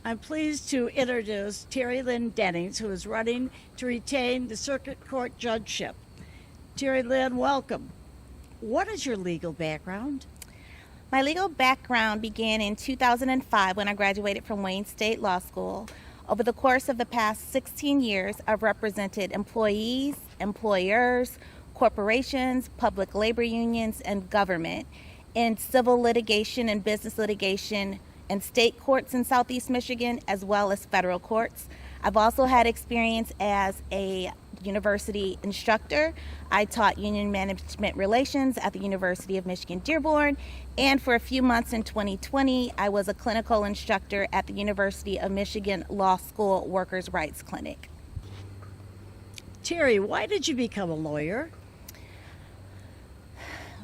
I'm pleased to introduce Teri Lynn Dennings, who is running to retain the Circuit Court judgeship. Teri Lynn, welcome. What is your legal background? My legal background began in 2005 when I graduated from Wayne State Law School. Over the course of the past 16 years, I've represented employees, employers, corporations, public labor unions, and government in civil litigation and business litigation in state courts in Southeast Michigan as well as federal courts. I've also had experience as a university instructor. I taught union management relations at the University of Michigan Dearborn, and for a few months in 2020, I was a clinical instructor at the University of Michigan Law School Workers' Rights Clinic. Teri, why did you become a lawyer?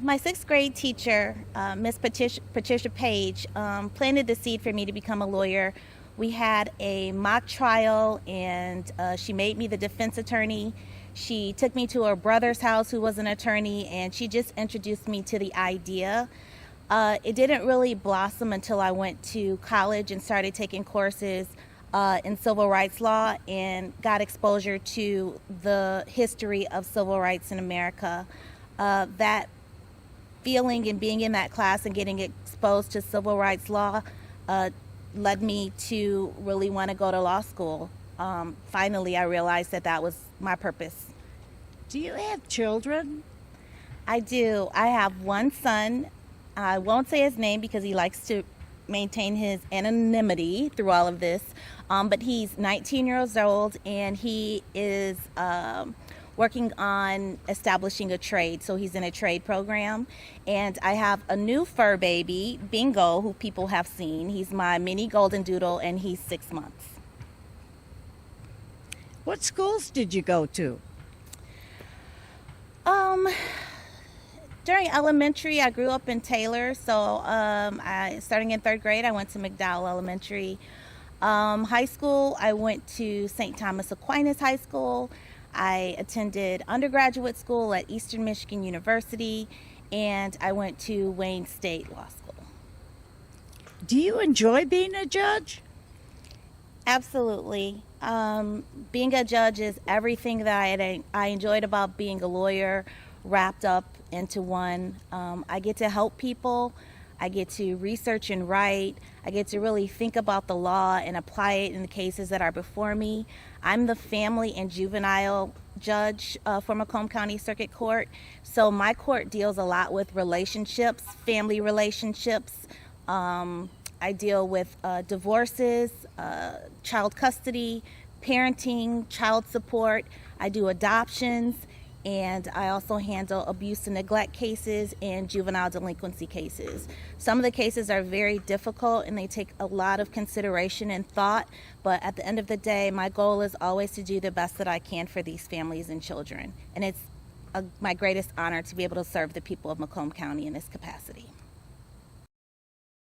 My sixth grade teacher, Miss Patricia Page, planted the seed for me to become a lawyer. We had a mock trial, and she made me the defense attorney. She took me to her brother's house, who was an attorney, and she just introduced me to the idea. It didn't really blossom until I went to college and started taking courses in civil rights law and got exposure to the history of civil rights in America. That feeling and being in that class and getting exposed to civil rights law led me to really want to go to law school. Finally, I realized that that was my purpose. Do you have children? I do. I have one son. I won't say his name because he likes to maintain his anonymity through all of this. But he's 19 years old, and he is working on establishing a trade. So he's in a trade program. And I have a new fur baby, Bingo, who people have seen. He's my mini golden doodle, and he's 6 months. What schools did you go to? During elementary, I grew up in Taylor. So starting in third grade, I went to McDowell Elementary. High school, I went to St. Thomas Aquinas High School. I attended undergraduate school at Eastern Michigan University, and I went to Wayne State Law School. Do you enjoy being a judge? Absolutely. Being a judge is everything that I enjoyed about being a lawyer wrapped up into one. I get to help people. I get to research and write. I get to really think about the law and apply it in the cases that are before me. I'm the family and juvenile judge for Macomb County Circuit Court. So my court deals a lot with relationships, family relationships. I deal with divorces, child custody, parenting, child support. I do adoptions. And I also handle abuse and neglect cases and juvenile delinquency cases. Some of the cases are very difficult and they take a lot of consideration and thought, but at the end of the day, my goal is always to do the best that I can for these families and children. And it's my greatest honor to be able to serve the people of Macomb County in this capacity.